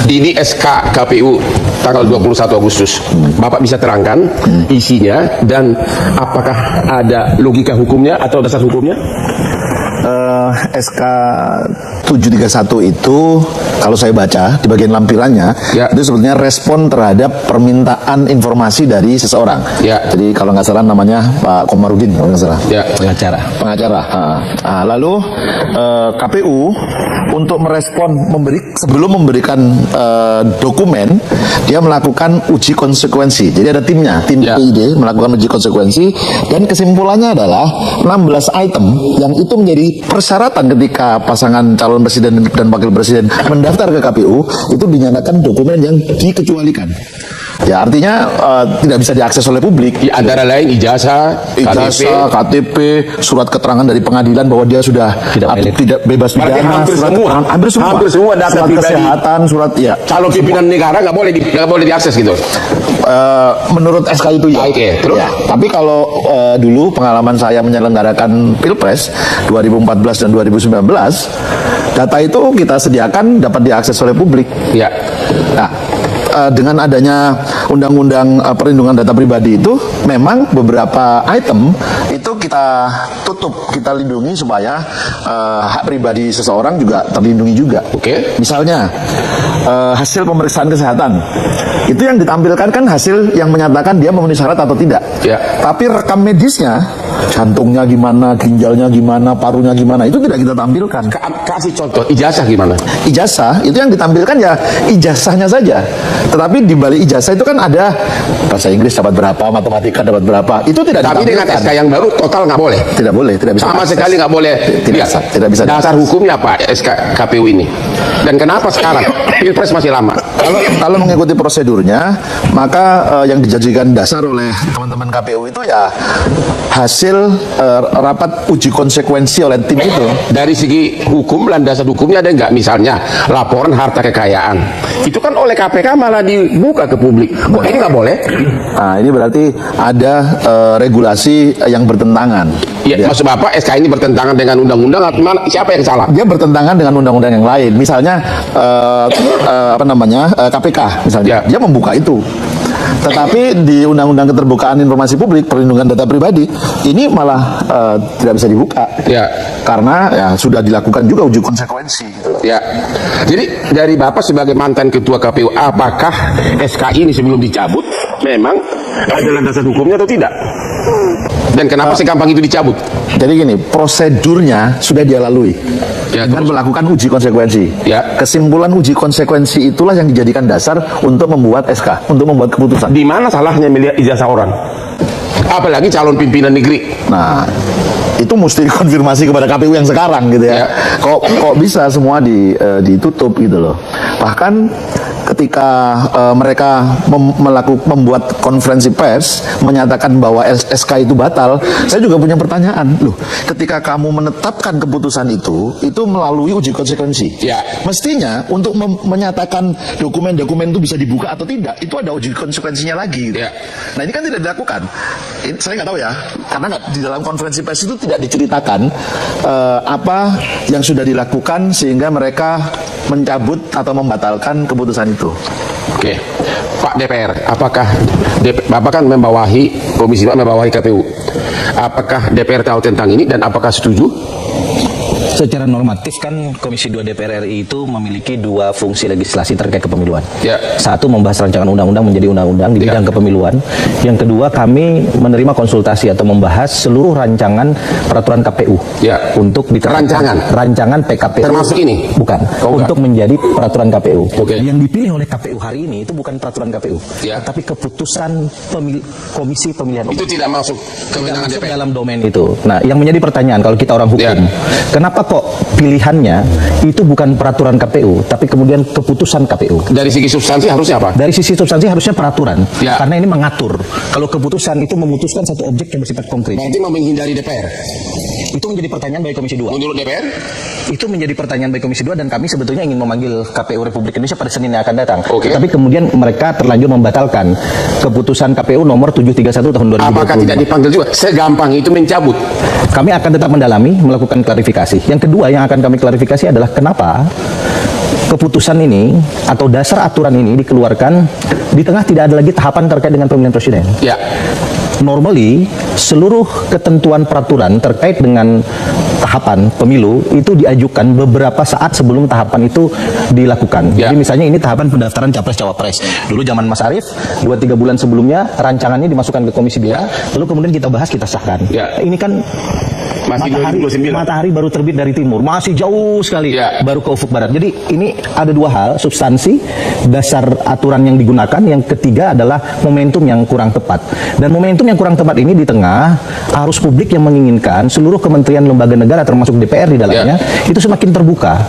Ini SK KPU tanggal 21 Agustus. Bapak bisa terangkan isinya dan apakah ada logika hukumnya atau dasar hukumnya? SK 731 itu kalau saya baca di bagian lampirannya itu sebetulnya respon terhadap permintaan informasi dari seseorang. Jadi kalau nggak salah namanya Pak Komarudin kalau nggak salah. Pengacara. Lalu KPU untuk merespon sebelum memberikan dokumen dia melakukan uji konsekuensi. Jadi ada timnya, tim PID melakukan uji konsekuensi dan kesimpulannya adalah 16 item yang itu menjadi persyaratan ketika pasangan calon presiden dan wakil presiden mendaftar ke KPU itu dinyatakan dokumen yang dikecualikan. Ya artinya tidak bisa diakses oleh publik. Antara lain ijazah, KTP, surat keterangan dari pengadilan bahwa dia sudah tidak bebas pidana, hampir semua data surat pribadi, kesehatan, surat calon pimpinan negara nggak boleh diakses gitu. Menurut SK itu terus? Tapi kalau dulu pengalaman saya menyelenggarakan Pilpres 2014 dan 2019, data itu kita sediakan dapat diakses oleh publik. Nah, dengan adanya undang-undang perlindungan data pribadi itu memang beberapa item itu kita tutup, kita lindungi supaya hak pribadi seseorang juga terlindungi juga. Misalnya hasil pemeriksaan kesehatan itu yang ditampilkan kan hasil yang menyatakan dia memenuhi syarat atau tidak. Tapi rekam medisnya, jantungnya gimana, ginjalnya gimana, parunya gimana, itu tidak kita tampilkan. Kasih contoh, ijazah gimana? Ijazah itu yang ditampilkan ya ijazahnya saja. Tetapi di balik ijazah itu kan ada bahasa Inggris dapat berapa, matematika dapat berapa, itu tidak ditampilkan. Tapi dengan SK yang baru total nggak boleh? Tidak boleh, tidak bisa. Sama sekali nggak boleh. Tidak bisa. Dasar hukumnya apa SK KPU ini? Dan kenapa sekarang Pilpres masih lama? Kalau mengikuti prosedurnya, maka yang dijadikan dasar oleh teman-teman KPU itu ya hasil rapat uji konsekuensi oleh tim itu. Dari segi hukum, landasan hukumnya ada nggak? Misalnya laporan harta kekayaan, itu kan oleh KPK malah dibuka ke publik. Kok ini nggak boleh? Nah, ini berarti ada regulasi yang bertentangan. Maksud Bapak SK ini bertentangan dengan undang-undang? Siapa yang salah? Dia bertentangan dengan undang-undang yang lain. Misalnya KPK misalnya, dia membuka itu. Tetapi di Undang-Undang Keterbukaan Informasi Publik, Perlindungan Data Pribadi, ini malah tidak bisa dibuka. Karena ya sudah dilakukan juga uji konsekuensi. Jadi dari Bapak sebagai mantan Ketua KPU, apakah SK ini sebelum dicabut memang ada landasan hukumnya atau tidak? Dan kenapa segampang itu dicabut? Jadi gini, prosedurnya sudah dia lalui dengan melakukan uji konsekuensi. Kesimpulan uji konsekuensi itulah yang dijadikan dasar untuk membuat SK, untuk membuat keputusan. Di mana salahnya melihat ijazah orang? Apalagi calon pimpinan negeri. Nah, itu mesti dikonfirmasi kepada KPU yang sekarang gitu ya. Kok bisa semua ditutup gitu loh. Bahkan ketika mereka membuat konferensi pers menyatakan bahwa SK itu batal, saya juga punya pertanyaan. Loh, ketika kamu menetapkan keputusan itu melalui uji konsekuensi. Mestinya untuk menyatakan dokumen-dokumen itu bisa dibuka atau tidak, itu ada uji konsekuensinya lagi. Nah, ini kan tidak dilakukan. Saya nggak tahu ya, karena di dalam konferensi pers itu tidak diceritakan apa yang sudah dilakukan sehingga mereka mencabut atau membatalkan keputusan itu. Pak DPR, apakah Bapak kan membawahi Komisi 4, membawahi KPU, apakah DPR tahu tentang ini dan apakah setuju? Secara normatif kan Komisi 2 DPR RI itu memiliki dua fungsi legislasi terkait kepemiluan. Satu, membahas rancangan undang-undang menjadi undang-undang di bidang kepemiluan. Yang kedua, kami menerima konsultasi atau membahas seluruh rancangan peraturan KPU untuk diterapkan. Rancangan PKPU. Termasuk ini? Bukan. Untuk menjadi peraturan KPU. Yang dipilih oleh KPU hari ini itu bukan peraturan KPU, tapi keputusan Komisi Pemilihan Umum. Itu tidak masuk kewenangan DPR dalam domain itu. Nah, yang menjadi pertanyaan kalau kita orang hukum, kenapa kok pilihannya itu bukan peraturan KPU, tapi kemudian keputusan KPU? Dari segi substansi harusnya apa? Dari sisi substansi harusnya peraturan, karena ini mengatur. Kalau keputusan itu memutuskan satu objek yang bersifat konkret. Berarti mau menghindari DPR? Itu menjadi pertanyaan bagi Komisi 2. Menurut DPR? Itu menjadi pertanyaan bagi Komisi 2 dan kami sebetulnya ingin memanggil KPU Republik Indonesia pada Senin yang akan datang. Tapi kemudian mereka terlanjur membatalkan keputusan KPU nomor 731 tahun 2020. Apakah tidak dipanggil juga? Segampang itu mencabut? Kami akan tetap mendalami, melakukan klarifikasi. Yang kedua yang akan kami klarifikasi adalah kenapa keputusan ini atau dasar aturan ini dikeluarkan di tengah tidak ada lagi tahapan terkait dengan pemilihan presiden. Ya. Normally, seluruh ketentuan peraturan terkait dengan tahapan pemilu itu diajukan beberapa saat sebelum tahapan itu dilakukan. Ya. Jadi misalnya ini tahapan pendaftaran capres-cawapres. Dulu zaman Mas Arief, 2-3 bulan sebelumnya rancangannya dimasukkan ke Komisi 2, lalu kemudian kita bahas, kita sahkan. Ya. Ini kan Masih matahari baru terbit dari timur, masih jauh sekali Ya. baru ke ufuk barat. Jadi ini ada dua hal, substansi, dasar aturan yang digunakan, yang ketiga adalah momentum yang kurang tepat. Dan momentum yang kurang tepat ini di tengah arus publik yang menginginkan seluruh kementerian lembaga negara termasuk DPR di dalamnya itu semakin terbuka.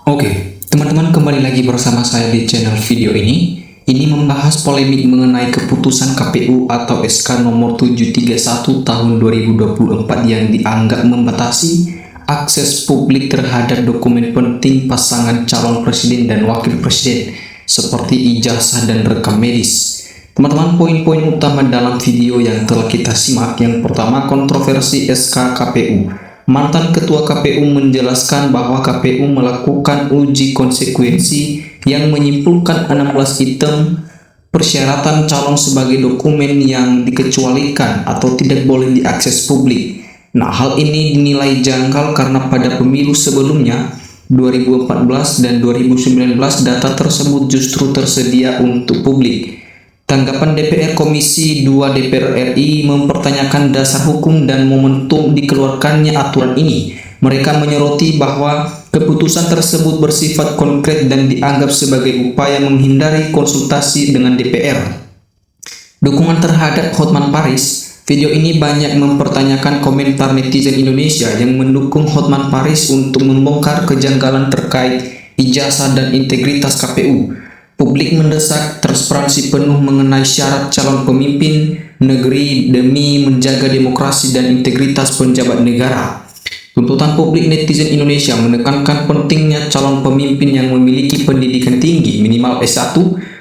Oke, teman-teman, kembali lagi bersama saya di channel video ini. Ini membahas polemik mengenai keputusan KPU atau SK nomor 731 tahun 2024 yang dianggap membatasi akses publik terhadap dokumen penting pasangan calon presiden dan wakil presiden seperti ijazah dan rekam medis. Teman-teman, poin-poin utama dalam video yang telah kita simak, yang pertama, kontroversi SK KPU. Mantan Ketua KPU menjelaskan bahwa KPU melakukan uji konsekuensi yang menyimpulkan 16 item persyaratan calon sebagai dokumen yang dikecualikan atau tidak boleh diakses publik. Nah, hal ini dinilai janggal karena pada pemilu sebelumnya 2014 dan 2019 data tersebut justru tersedia untuk publik. Tanggapan DPR Komisi 2 DPR RI mempertanyakan dasar hukum dan momentum dikeluarkannya aturan ini. Mereka menyoroti bahwa keputusan tersebut bersifat konkret dan dianggap sebagai upaya menghindari konsultasi dengan DPR. Dukungan terhadap Hotman Paris. Video ini banyak mempertanyakan komentar netizen Indonesia yang mendukung Hotman Paris untuk membongkar kejanggalan terkait ijazah dan integritas KPU. Publik mendesak transparansi penuh mengenai syarat calon pemimpin negeri demi menjaga demokrasi dan integritas penjabat negara. Tuntutan publik netizen Indonesia menekankan pentingnya calon pemimpin yang memiliki pendidikan tinggi minimal S1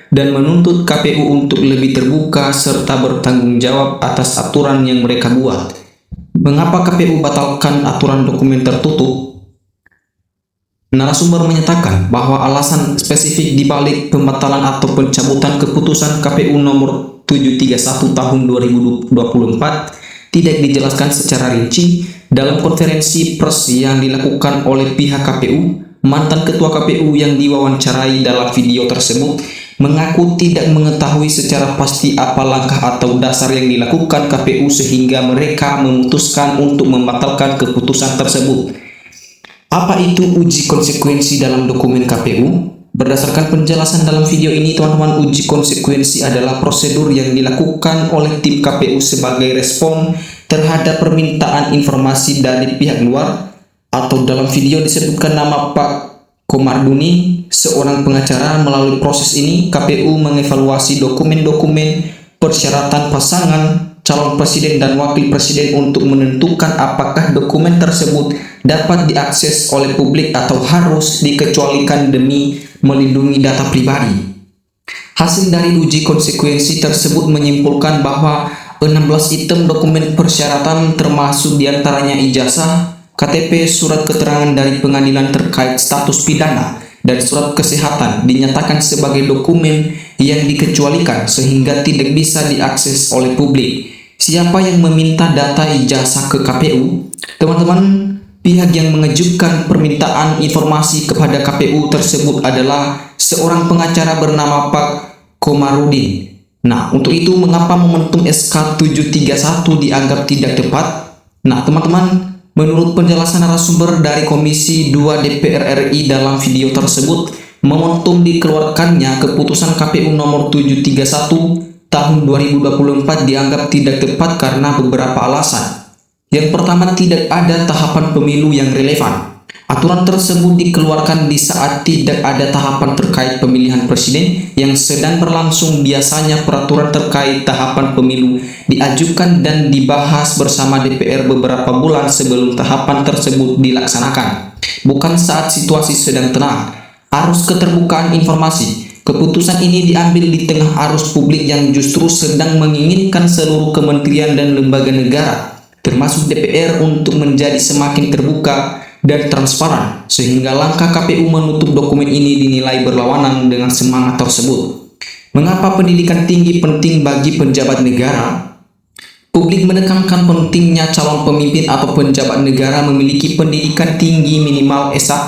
dan menuntut KPU untuk lebih terbuka serta bertanggung jawab atas aturan yang mereka buat. Mengapa KPU batalkan aturan dokumen tertutup? Narasumber menyatakan bahwa alasan spesifik di balik pembatalan atau pencabutan keputusan KPU nomor 731 tahun 2024 tidak dijelaskan secara rinci dalam konferensi pers yang dilakukan oleh pihak KPU. Mantan Ketua KPU yang diwawancarai dalam video tersebut mengaku tidak mengetahui secara pasti apa langkah atau dasar yang dilakukan KPU sehingga mereka memutuskan untuk membatalkan keputusan tersebut. Apa itu uji konsekuensi dalam dokumen KPU? Berdasarkan penjelasan dalam video ini, teman-teman, uji konsekuensi adalah prosedur yang dilakukan oleh tim KPU sebagai respon terhadap permintaan informasi dari pihak luar, atau dalam video disebutkan nama Pak Komarduni, seorang pengacara. Melalui proses ini, KPU mengevaluasi dokumen-dokumen persyaratan pasangan calon presiden dan wakil presiden untuk menentukan apakah dokumen tersebut dapat diakses oleh publik atau harus dikecualikan demi melindungi data pribadi. Hasil dari uji konsekuensi tersebut menyimpulkan bahwa 16 item dokumen persyaratan termasuk diantaranya ijazah, KTP, surat keterangan dari pengadilan terkait status pidana, dan surat kesehatan dinyatakan sebagai dokumen yang dikecualikan sehingga tidak bisa diakses oleh publik. Siapa yang meminta data ijazah ke KPU? Teman-teman, pihak yang mengajukan permintaan informasi kepada KPU tersebut adalah seorang pengacara bernama Pak Komarudin. Nah, untuk itu mengapa momentum SK 731 dianggap tidak tepat? Nah, teman-teman, menurut penjelasan narasumber dari Komisi 2 DPR RI dalam video tersebut, momentum dikeluarkannya keputusan KPU nomor 731 tahun 2024 dianggap tidak tepat karena beberapa alasan. Yang pertama, tidak ada tahapan pemilu yang relevan. Aturan tersebut dikeluarkan di saat tidak ada tahapan terkait pemilihan presiden yang sedang berlangsung. Biasanya peraturan terkait tahapan pemilu diajukan dan dibahas bersama DPR beberapa bulan sebelum tahapan tersebut dilaksanakan, bukan saat situasi sedang tenang. Arus keterbukaan informasi. Keputusan ini diambil di tengah arus publik yang justru sedang menginginkan seluruh kementerian dan lembaga negara, termasuk DPR, untuk menjadi semakin terbuka dan transparan, sehingga langkah KPU menutup dokumen ini dinilai berlawanan dengan semangat tersebut. Mengapa pendidikan tinggi penting bagi penjabat negara? Publik menekankan pentingnya calon pemimpin atau penjabat negara memiliki pendidikan tinggi minimal S1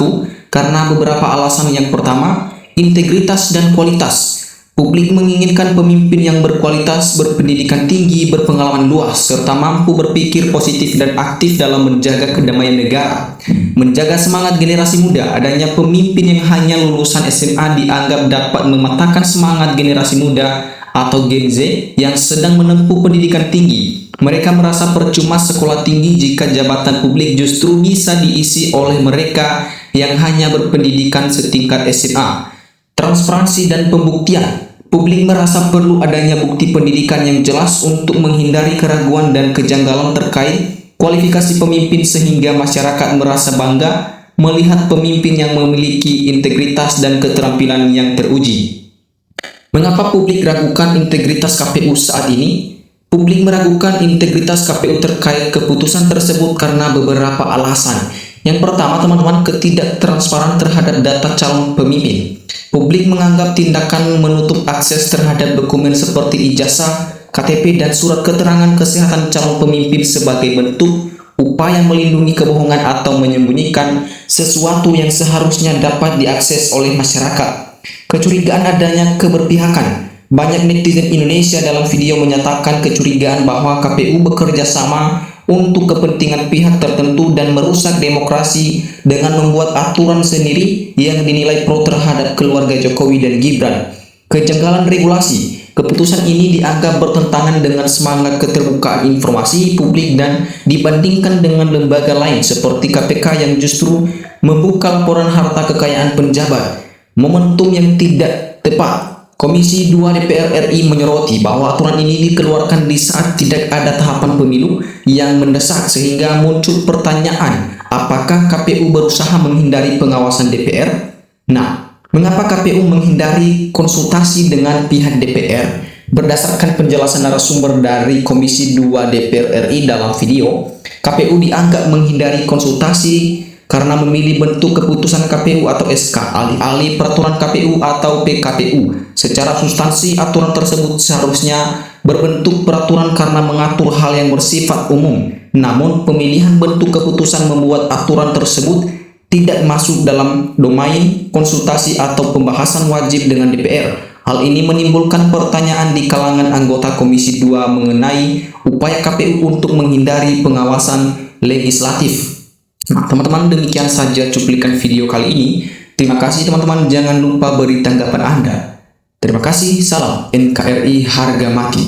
karena beberapa alasan. Yang pertama, integritas dan kualitas. Publik menginginkan pemimpin yang berkualitas, berpendidikan tinggi, berpengalaman luas, serta mampu berpikir positif dan aktif dalam menjaga kedamaian negara. Menjaga semangat generasi muda, adanya pemimpin yang hanya lulusan SMA dianggap dapat mematahkan semangat generasi muda atau Gen Z yang sedang menempuh pendidikan tinggi. Mereka merasa percuma sekolah tinggi jika jabatan publik justru bisa diisi oleh mereka yang hanya berpendidikan setingkat SMA. Transparansi dan pembuktian. Publik merasa perlu adanya bukti pendidikan yang jelas untuk menghindari keraguan dan kejanggalan terkait kualifikasi pemimpin, sehingga masyarakat merasa bangga melihat pemimpin yang memiliki integritas dan keterampilan yang teruji. Mengapa publik ragukan integritas KPU saat ini? Publik meragukan integritas KPU terkait keputusan tersebut karena beberapa alasan. Yang pertama, teman-teman, ketidaktransparan terhadap data calon pemimpin. Publik menganggap tindakan menutup akses terhadap dokumen seperti ijazah, KTP, dan surat keterangan kesehatan calon pemimpin sebagai bentuk upaya melindungi kebohongan atau menyembunyikan sesuatu yang seharusnya dapat diakses oleh masyarakat. Kecurigaan adanya keberpihakan. Banyak netizen Indonesia dalam video menyatakan kecurigaan bahwa KPU bekerja sama untuk kepentingan pihak tertentu dan merusak demokrasi dengan membuat aturan sendiri yang dinilai pro terhadap keluarga Jokowi dan Gibran. Kejanggalan regulasi. Keputusan ini dianggap bertentangan dengan semangat keterbukaan informasi publik dan dibandingkan dengan lembaga lain seperti KPK yang justru membuka laporan harta kekayaan penjabat. Momentum yang tidak tepat. Komisi 2 DPR RI menyoroti bahwa aturan ini dikeluarkan di saat tidak ada tahapan pemilu yang mendesak, sehingga muncul pertanyaan, apakah KPU berusaha menghindari pengawasan DPR? Nah, mengapa KPU menghindari konsultasi dengan pihak DPR? Berdasarkan penjelasan narasumber dari Komisi 2 DPR RI dalam video, KPU dianggap menghindari konsultasi karena memilih bentuk keputusan KPU atau SK alih-alih peraturan KPU atau PKPU. Secara substansi, aturan tersebut seharusnya berbentuk peraturan karena mengatur hal yang bersifat umum. Namun, pemilihan bentuk keputusan membuat aturan tersebut tidak masuk dalam domain konsultasi atau pembahasan wajib dengan DPR. Hal ini menimbulkan pertanyaan di kalangan anggota Komisi 2 mengenai upaya KPU untuk menghindari pengawasan legislatif. Nah, teman-teman, demikian saja cuplikan video kali ini. Terima kasih teman-teman, jangan lupa beri tanggapan Anda. Terima kasih, salam NKRI harga mati.